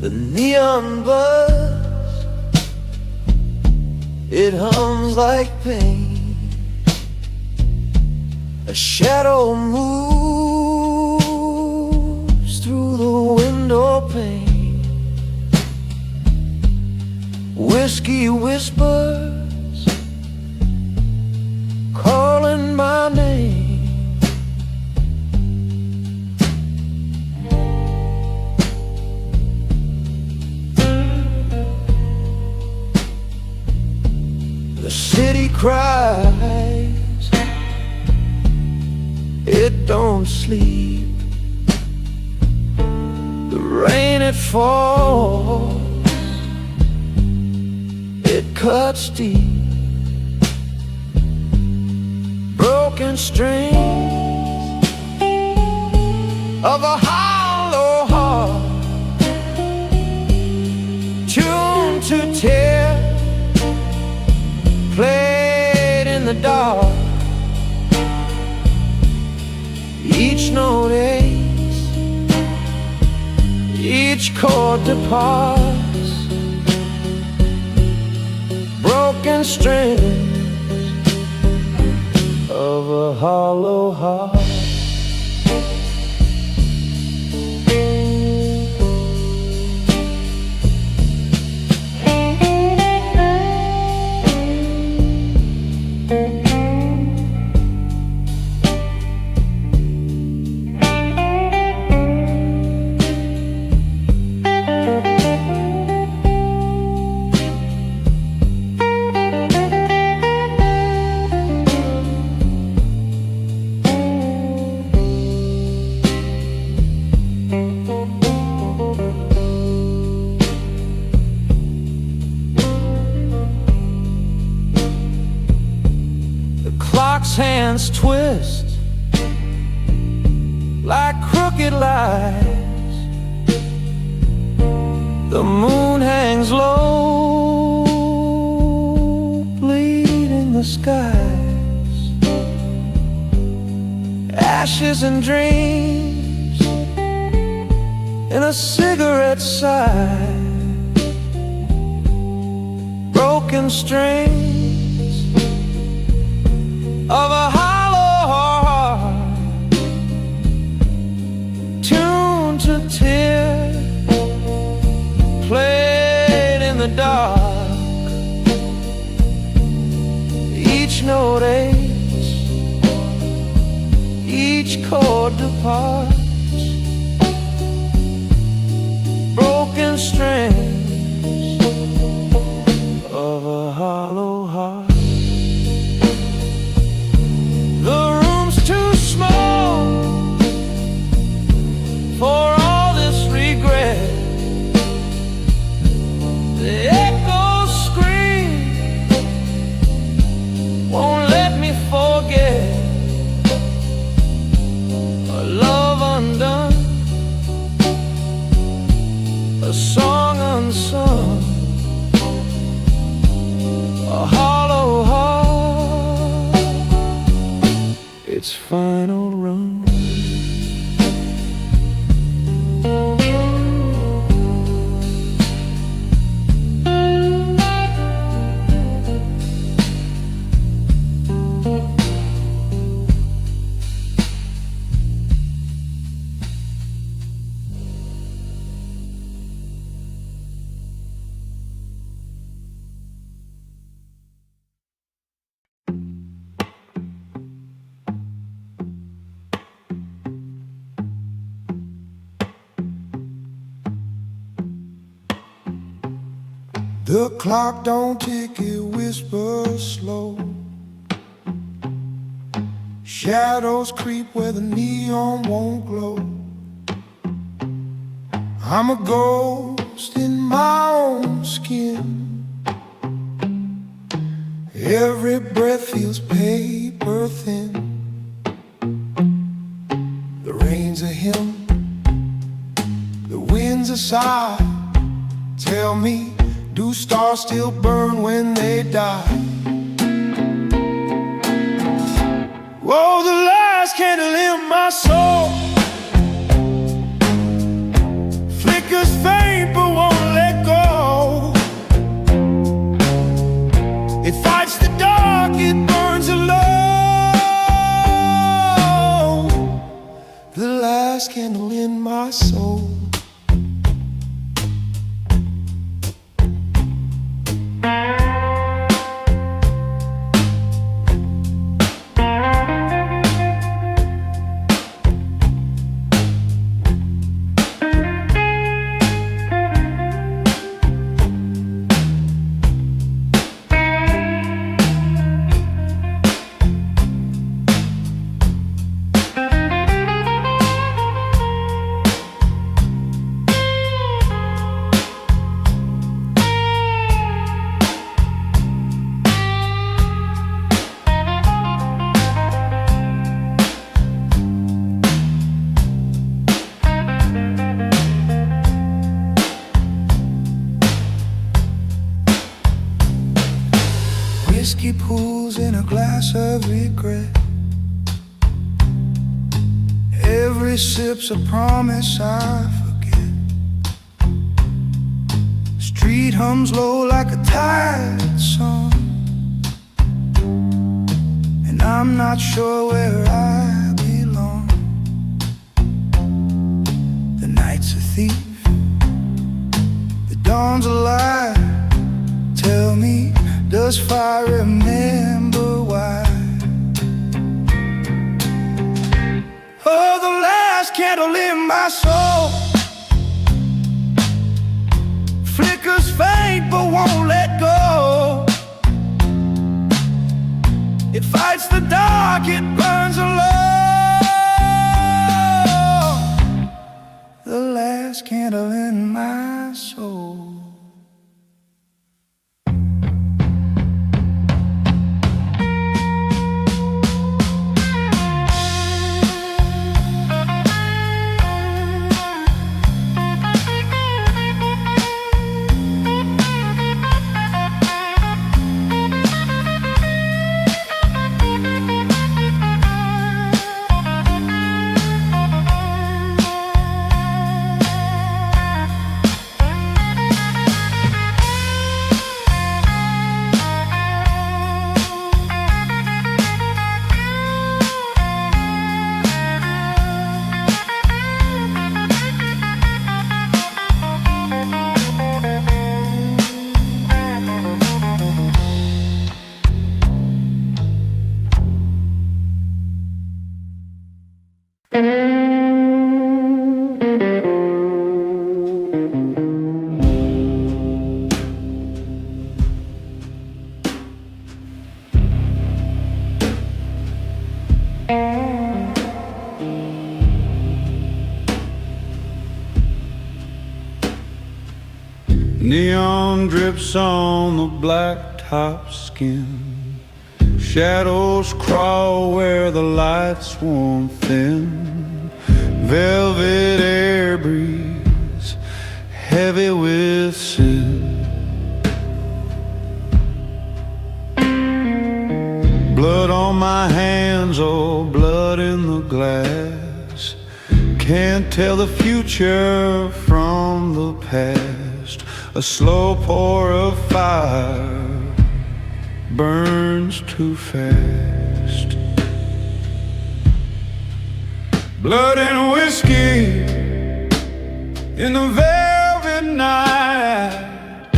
The neon buzz, it hums like pain. A shadow moves through the window pane. Whiskey whispers, calling my name. The city cries, it don't sleep. The rain it falls, it cuts deep. Broken strings of a hollow heart, tuned to tear, played in the dark. Each note aches, each chord departs. Broken strings of a hollow heart. Clock's hands twist like crooked lies. The moon hangs low, bleeding the skies. Ashes and dreams in a cigarette side. Broken strings of a hollow heart, tuned to tear, played in the dark. Each note aches, each chord departs. Broken strings of a hollow heart. The room's too small for all this regret. The echoes scream, won't let me forget. A love undone, a song unsung, a hollow heart, its final run. The clock don't tick, it whispers slow. Shadows creep where the neon won't glow. I'm a ghost in my own skin. Every breath feels paper thin. The rain's a hymn, the wind's a sigh. Tell me, do stars still burn when they die? Whoa, the last candle in my soul flickers faint but soul. Whiskey pools in a glass of regret. Every sip's a promise I forget. Street hums low like a tired song, and I'm not sure where I belong. The night's a thief, the dawn's a lie. Tell me, does fire remember why? Oh, the last candle in my soul flickers faint but won't let go. It fights the dark, it burns alone. The last candle in my soul. Neon drips on the blacktop skin. Shadows crawl where the lights warm thin. Velvet air breeze, heavy with sin. Blood on my hands, oh, blood in the glass. Can't tell the future from the past. A slow pour of fire burns too fast. Blood and whiskey in the velvet night.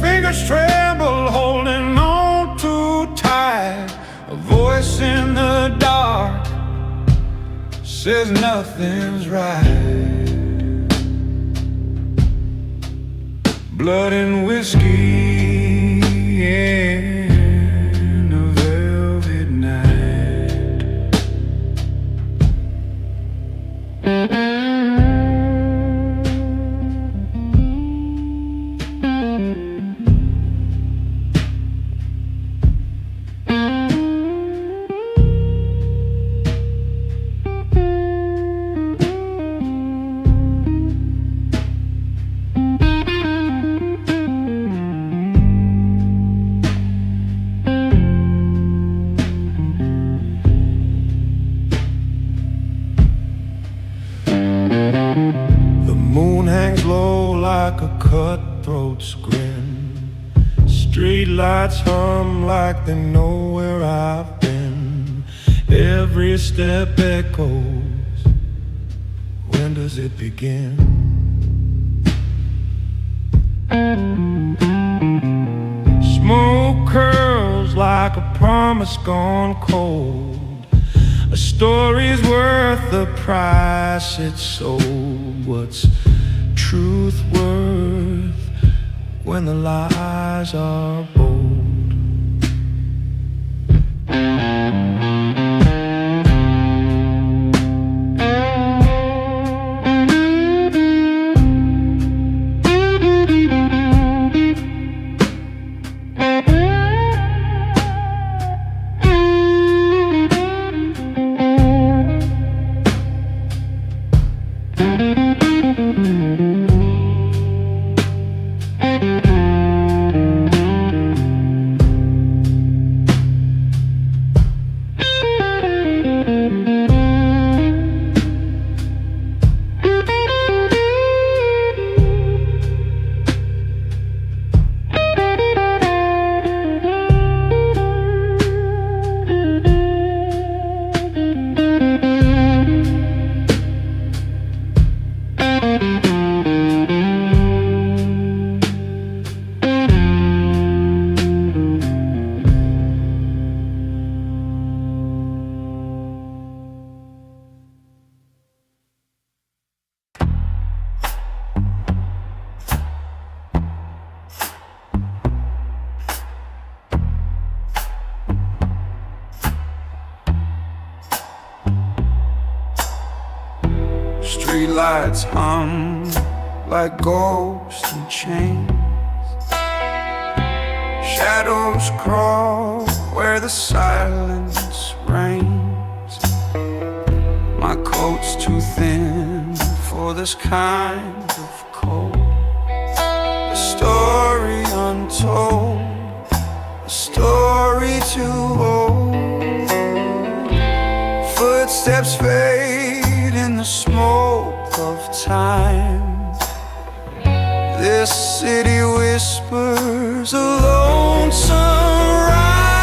Fingers tremble holding on too tight. A voice in the dark says nothing's right. Blood and whiskey in a velvet night. Like a cutthroat's grin. Street lights hum like they know where I've been. Every step echoes when the does it begin? Smoke curls like a promise gone cold. A story's worth the price it's sold. What's truth worth when the lies are bold? Streetlights hum like ghosts in chains. Shadows crawl where the silence reigns. My coat's too thin for this kind of cold. A story untold, a story too old. Footsteps fade in the smoke of time. This city whispers a lonesome rhyme.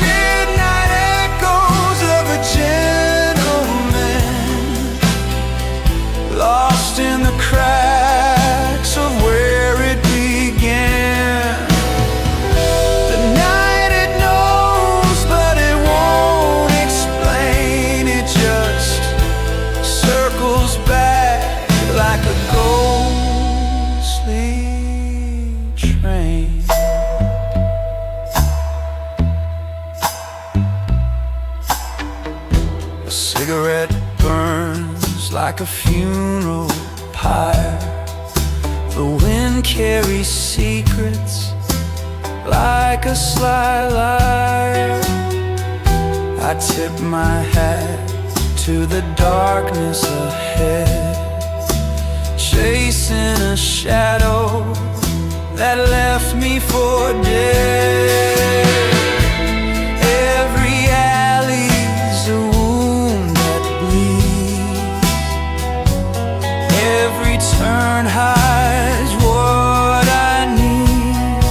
Midnight echoes of a gentleman lost in the cracks of where it began. The night it knows but it won't explain. It just circles back like a ghostly train. A cigarette burns like a funeral pyre. The wind carries secrets like a sly liar. I tip my hat to the darkness ahead, chasing a shadow that left me for dead. Every alley's a wound that bleeds. Every turn hides what I need.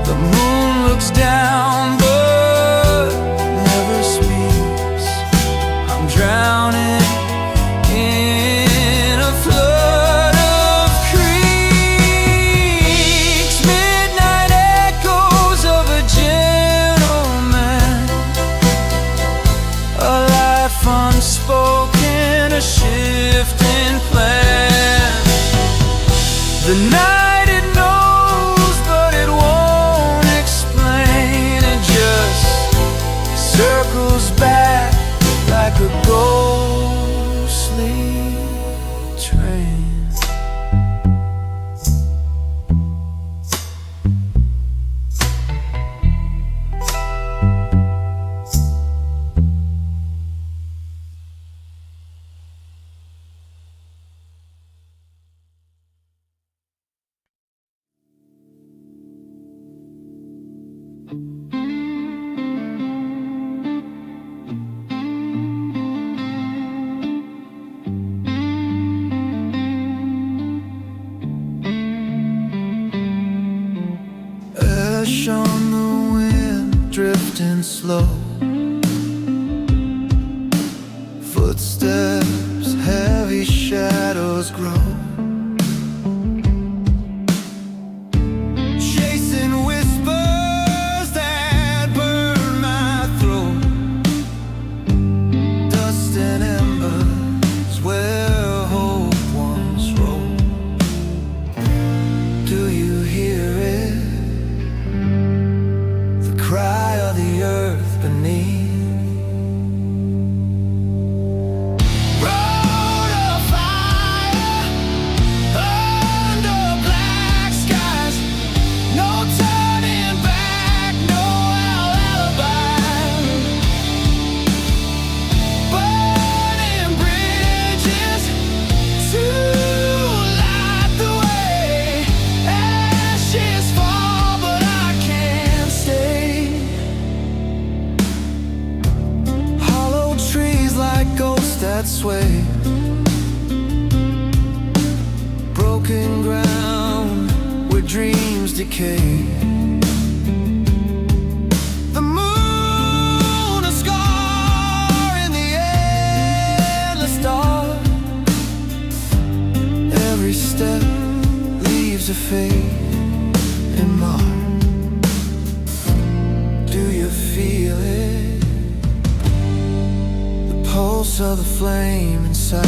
The moon looks down but never speaks. I'm drowning in a flood of creeks. Midnight echoes of a gentleman, a life unspoken, a shifting plan. The night it knows but it won't explain. It just circles back like a ghostly train. Ash on the wind, drifting slow. Footsteps flowers grow. Chasing whispers that burn my throat. Dust and embers where hope once rolled. Do you hear it? The cry of the earth beneath. That sway, broken ground where dreams decay. The moon, a scar in the endless dark. Every step leaves a fade and mark. Do you feel it? Pulse of the flame inside.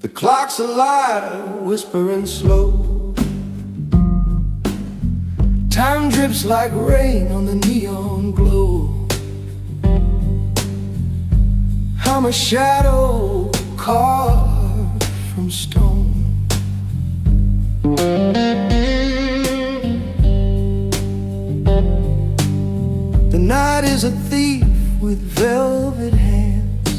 The clock's alive, whispering slow. Time drips like rain on the neon glow. I'm a shadow carved from stone. The night is a thief with velvet hands,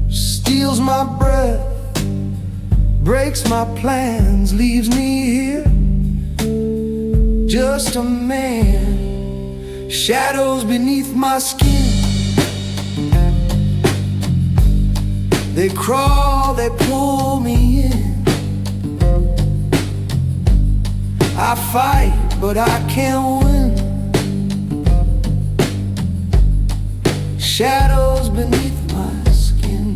steals my breath, breaks my plans, leaves me here, just a man. Shadows beneath my skin, they crawl, they pull me in. I fight, but I can't win. Shadows beneath my skin.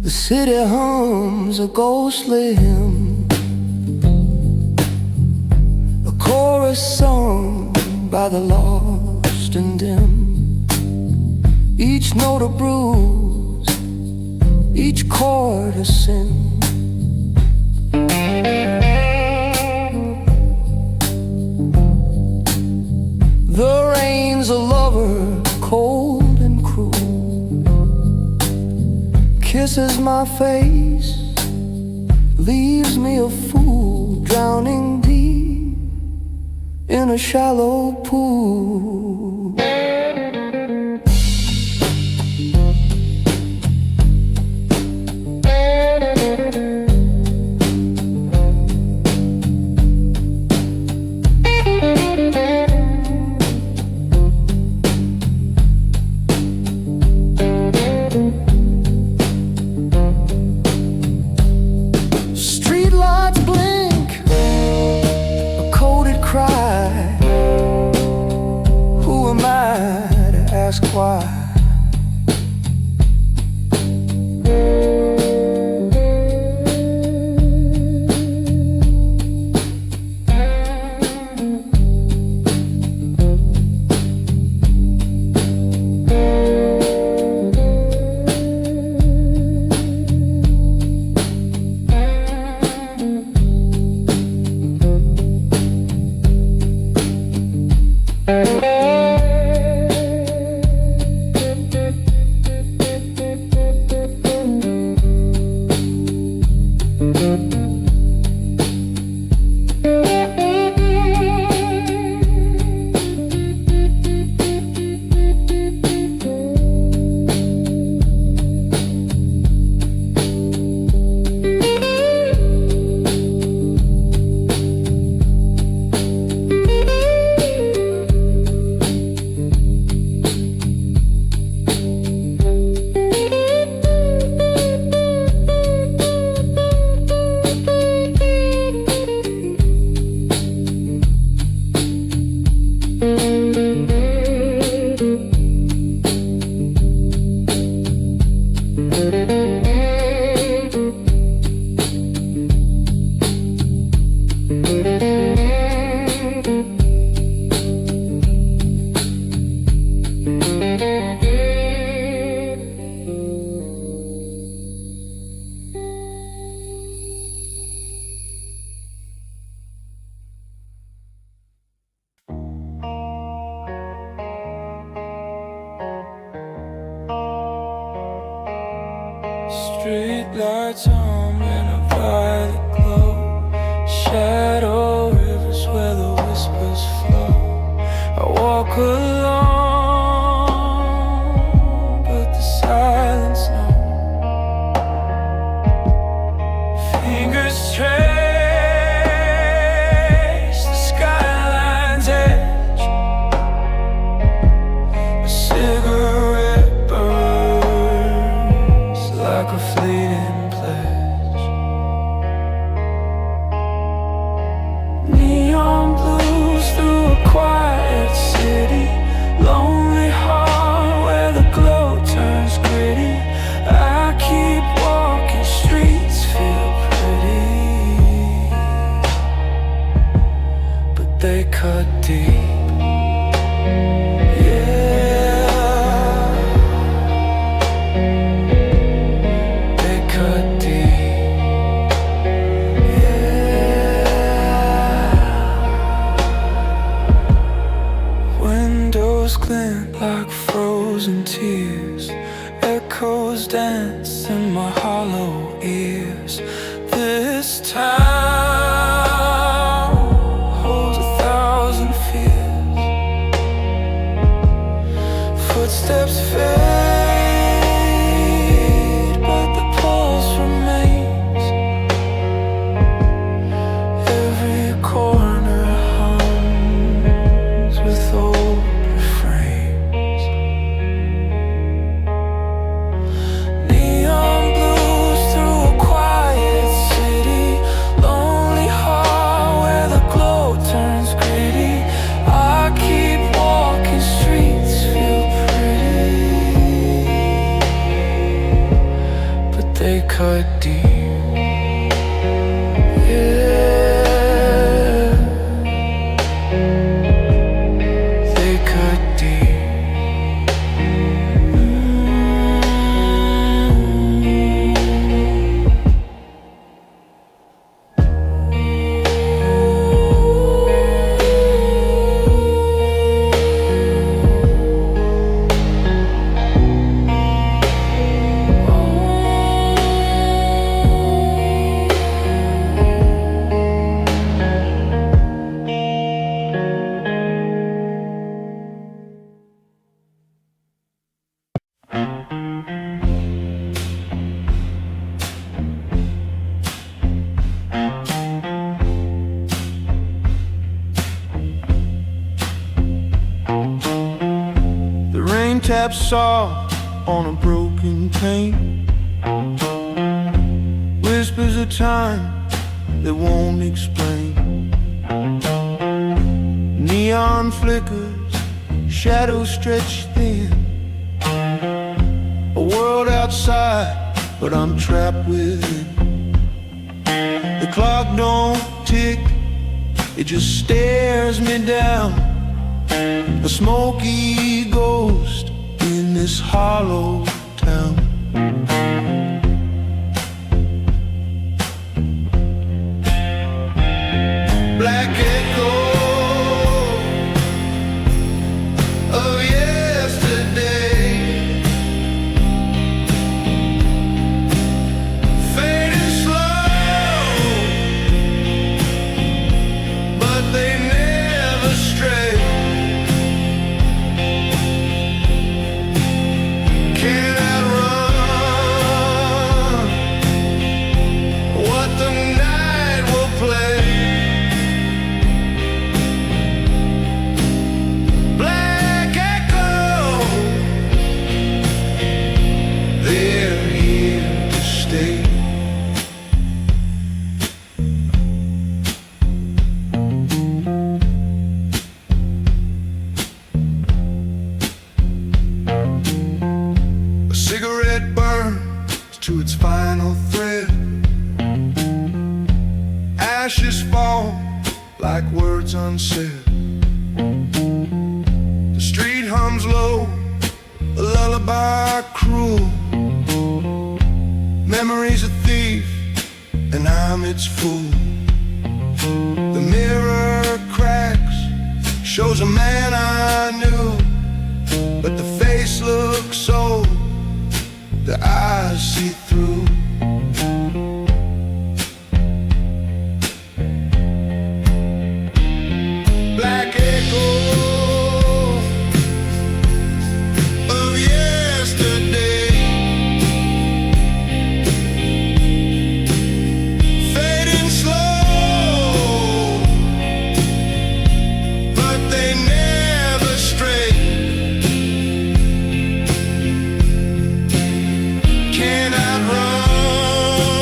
The city hums a ghostly hymn, a chorus sung by the lost and dim. Each note a bruise, each each chord a sin. The rain's a lover, cold and cruel, kisses my face, leaves me a fool, drowning deep in a shallow pool. Why? Street lights hum in a violet glow, shadow rivers where the whispers flow. I walk alone, but the silence knows. Fingers trace the skyline's edge. A cigarette burns like a fleeting pledge. Neon blues through a quiet city, lonely heart where the glow turns gritty. I keep walking, streets feel pretty, but they cut deep. Glint like frozen tears, echoes dance in my hollow ears. This town holds 1,000 fears. Footsteps fade, but the pulse remains. Every corner hums with old cut deep. Yeah, they cut deep. taps soft on a broken pane, whispers of time that won't explain. Neon flickers, shadows stretch thin. A world outside, but I'm trapped within. The clock don't tick, it just stares me down. A smoky ghost in this hollow town. Black echo of yesterday, fading slow, but they never stray. Can't outrun what the night will play. Black echo, they're here to stay. A cigarette burns to its final thread. Ashes fall like words unsaid. The street hums low, a lullaby cruel. Memory's a thief, and I'm its fool. The mirror cracks, shows a man I knew, but the face looks old, the eyes see through. Black echo of yesterday, fading slow, but they never stray. Can't outrun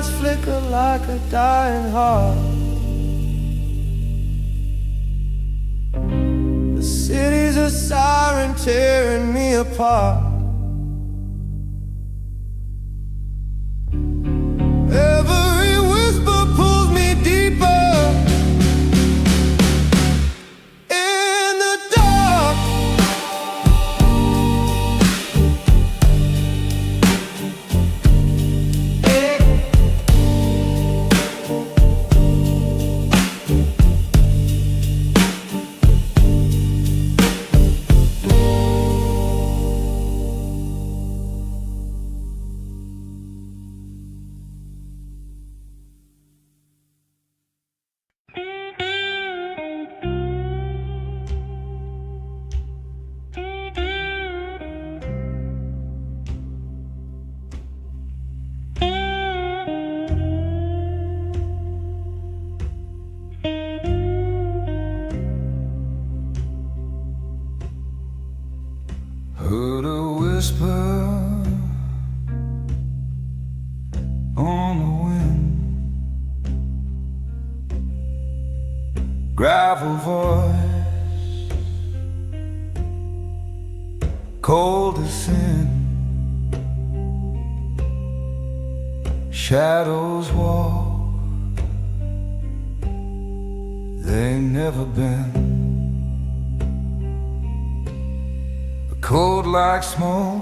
lines flicker like a dying heart. The city's a siren tearing me apart. Every whisper pulls me deeper in the dark. Heard a whisper on the wind, gravel voice, cold as sin. Shadows walk, they never been. Cold like smoke,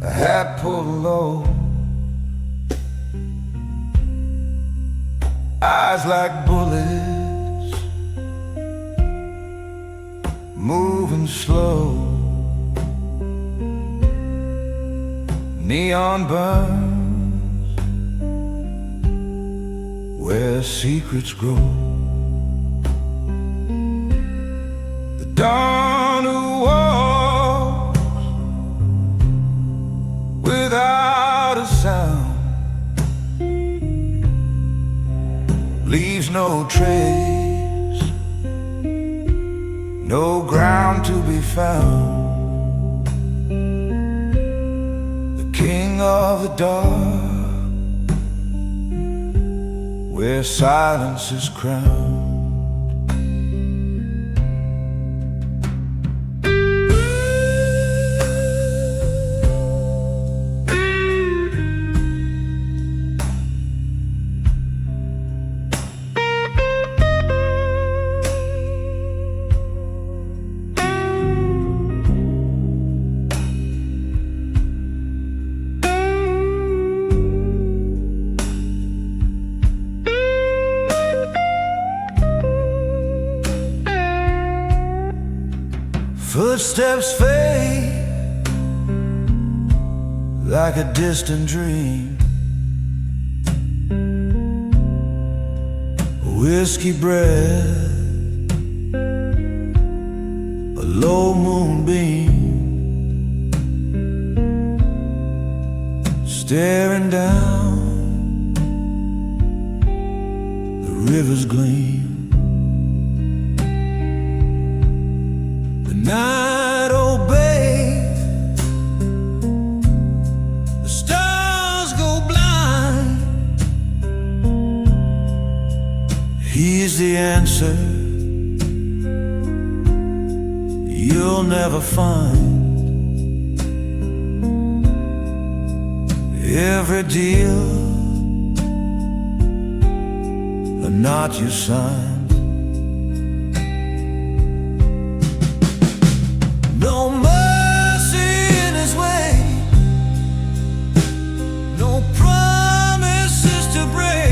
a hat pulled low, eyes like bullets, moving slow. Neon burns where secrets grow. Dawn who walks without a sound, leaves no trace, no ground to be found. The king of the dark, where silence is crowned. Footsteps fade like a distant dream. Whiskey breath, a low moonbeam, staring down the river's gleam. Night obeys, the stars go blind. He's the answer you'll never find. Every deal a knot you sign. No mercy in his way, no promises to break.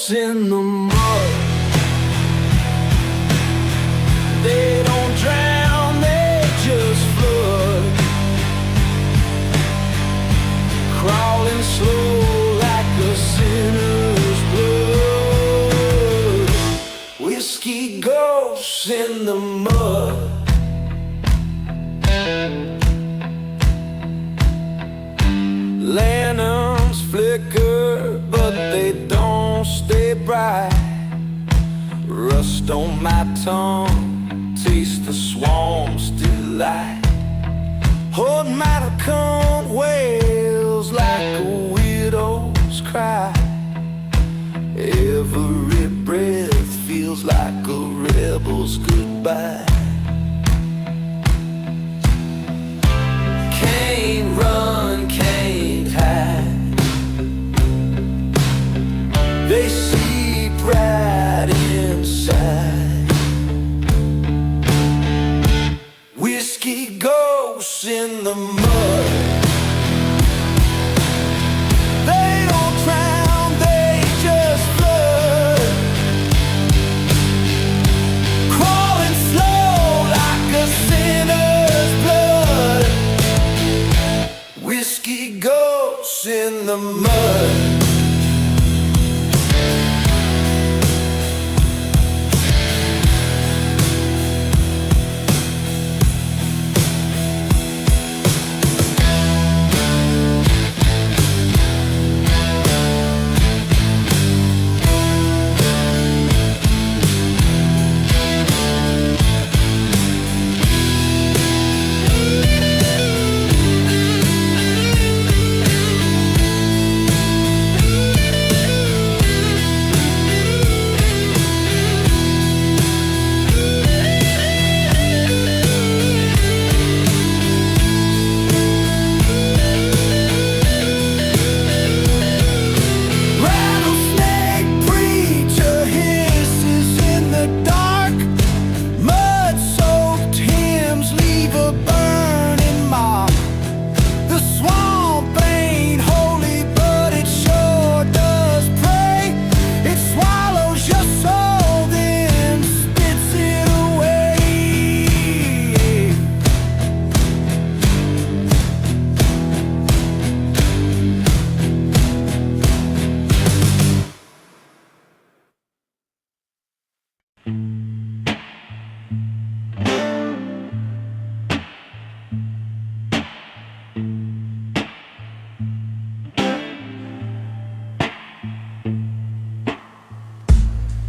ghosts in the mud. They don't drown, they just flood, crawling slow like a sinner's blood. Whiskey ghosts in the mud. Lanterns flicker, but they don't stay bright. Rust on my tongue, taste the swarm's delight. Hold my tongue wails like a widow's cry. Every breath feels like a rebel's goodbye. Can't run, can't hide. They seep right inside. Whiskey ghosts in the mud. They don't drown, they just flood, crawling slow like a sinner's blood. Whiskey ghosts in the mud.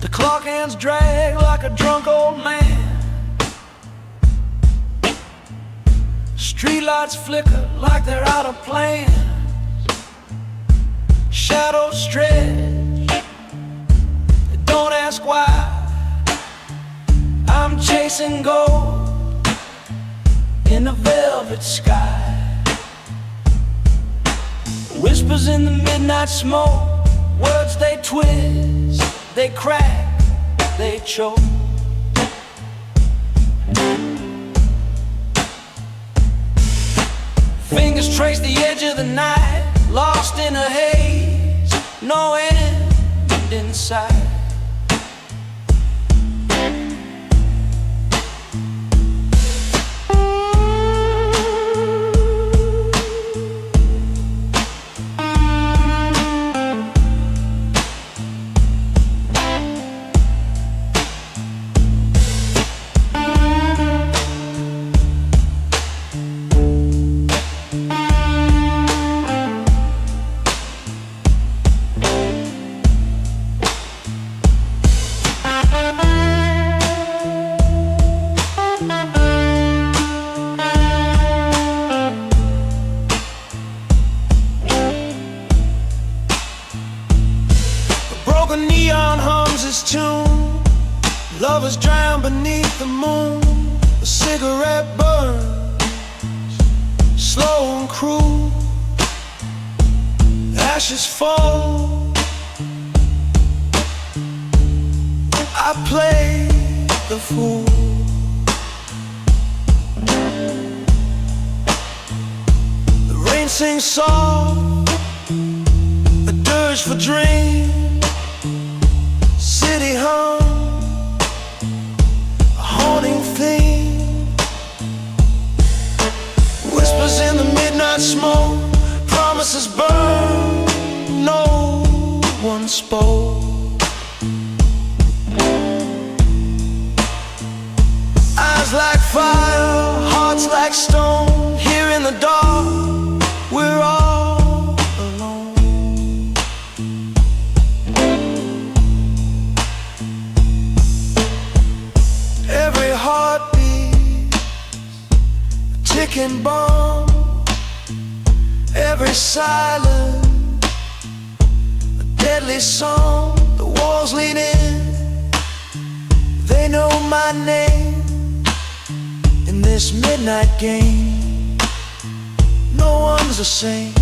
The clock hands drag like a drunk old man. Streetlights flicker like they're out of plan. Shadows stretch, don't ask why. I'm chasing gold in a velvet sky. Whispers in the midnight smoke, words they twist, they crack, they choke. Fingers trace the edge of the night, lost in a haze, no end in sight. A neon hums its tune, lovers drown beneath the moon. A cigarette burns, slow and cruel. Ashes fall, I play the fool. The rain sings soft, a dirge for dreams. midnight smoke, promises burn, no one spoke. Eyes like fire, hearts like stone. Here in the dark, we're all alone. Every heartbeat, a ticking bomb. Every silence, a deadly song. The walls lean in, they know my name. In this midnight game, no one's the same.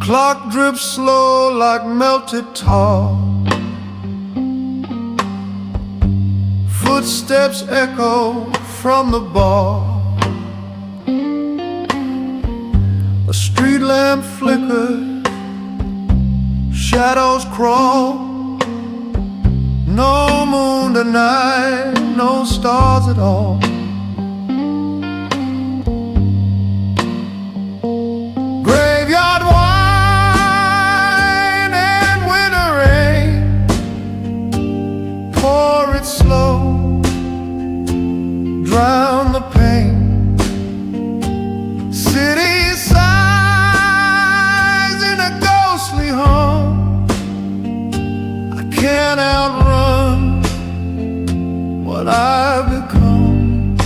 Clock drips slow like melted tar. Footsteps echo from the bar. A street lamp flickers, shadows crawl. No moon tonight, no stars at all. Graveyard wine and winter rain. Pour it slow, drown the pain. City sighs in a ghostly hum. I can't outrun what I've become.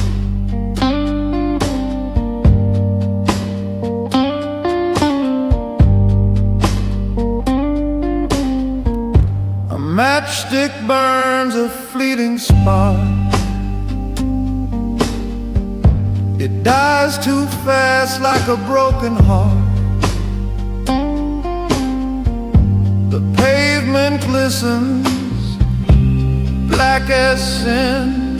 A matchstick burns a fleeting spark. It dies too fast like a broken heart. The pavement glistens, black as sin.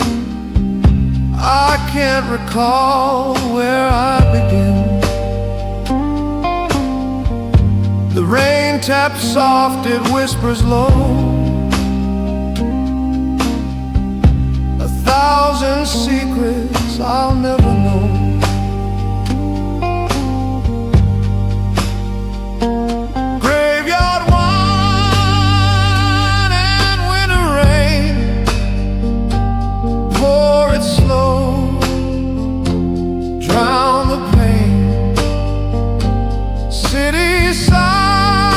I can't recall where I begin. The rain taps soft, it whispers low. 1,000 secrets I'll never know. Graveyard wine and winter rain. Pour it slow, drown the pain. City sighs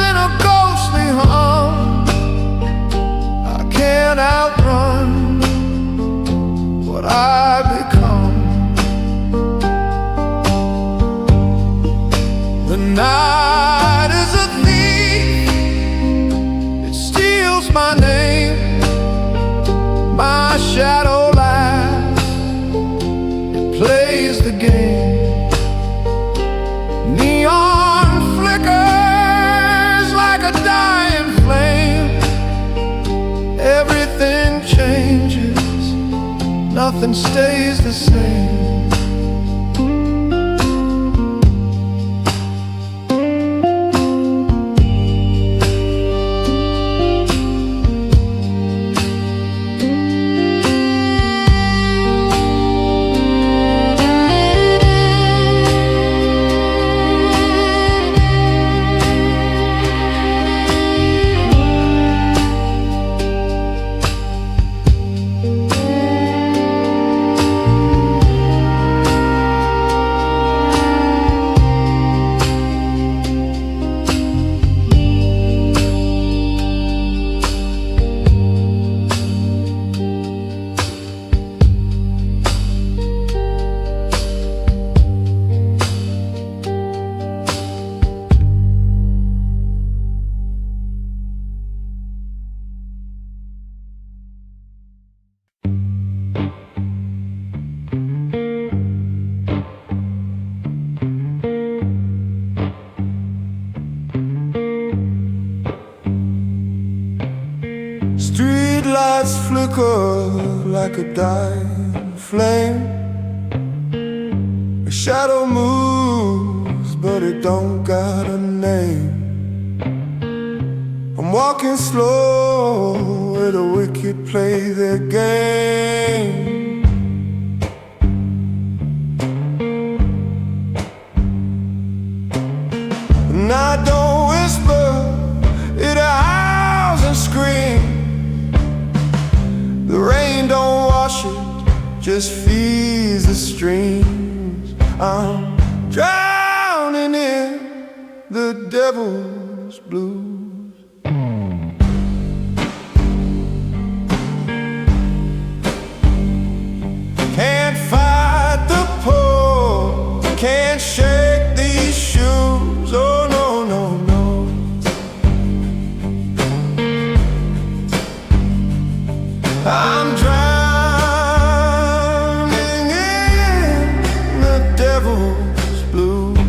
in a ghostly hum. I can't outrun what I become. The night is a thief, it steals my name. My shadow laughs, it plays the game. Neon flickers like a dying flame. Everything changes, nothing stays the same. flicker like a dying flame. A shadow moves, but it don't got a name. I'm walking slow where the wicked play their game. And I don't whisper, it howls and screams. The rain don't wash it, just feeds the streams. I'm drowning in the devil's blues. Can't fight the pull, can't shake these shoes. Oh no, no, no. I'm drowning in the devil's blues.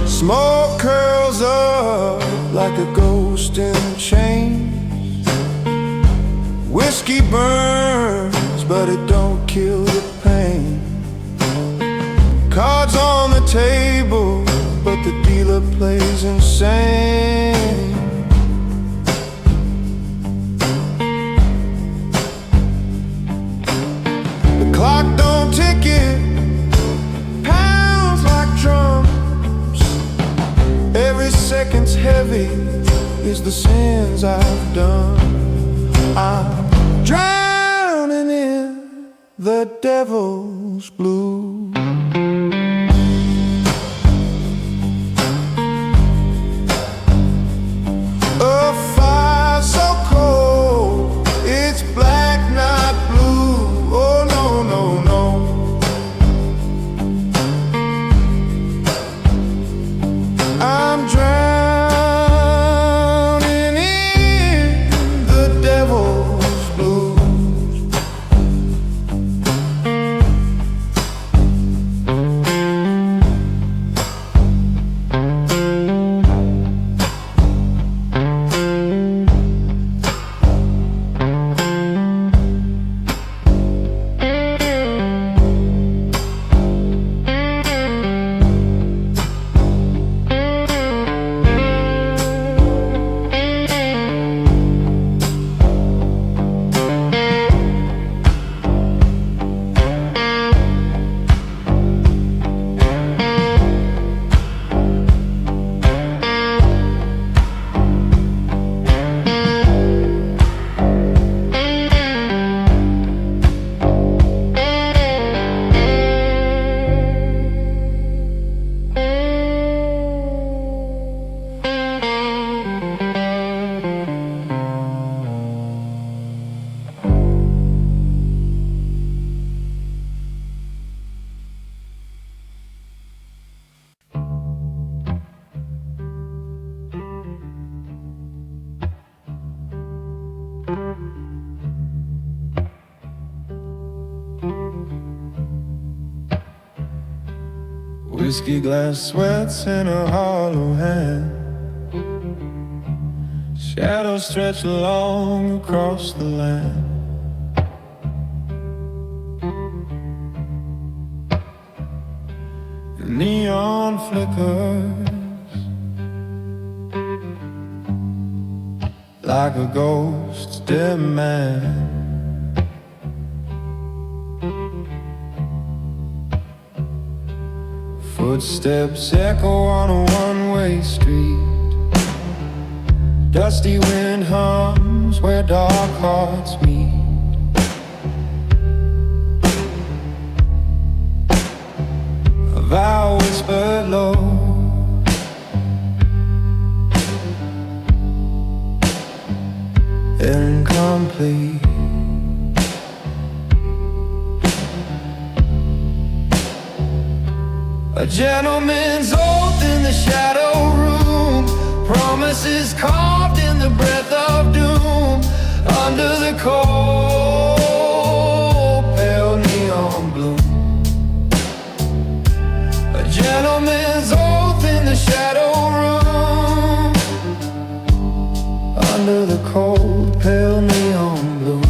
Smoke curls up like a ghost in chains. Whiskey burns, but it don't kill the pain. Cards on the table, but the dealer plays insane. The clock don't tick it, pounds like drums. Every second's heavy is the sins I've done. I'm drowning in the devil's blues. A fire so cold, it's black, not blue. Oh no, no, no. I'm drowning in the devil's blues. Whiskey glass sweats in a hollow hand. Shadows stretch long across the land. The neon flickers like a ghost's demand. Footsteps echo on a one-way street. Dusty wind hums where dark hearts meet. A vow whispered low, incomplete. A gentleman's oath in the shadow room, promises carved in the breath of doom. Under the cold, pale neon bloom. A gentleman's oath in the shadow room, under the cold, pale neon blue.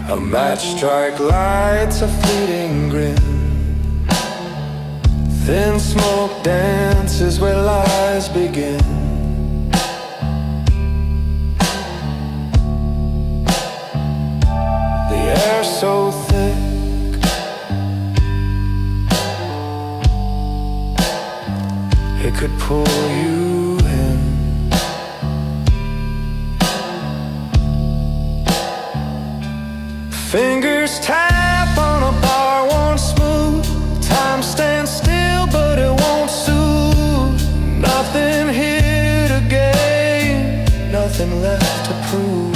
A match strike lights a fleeting grin. Thin smoke dances where lies begin. The air so thick, it could pull you in. Fingers tap on a bar, won't smooth. Time stands still, but it won't soothe. Nothing here to gain, nothing left to prove.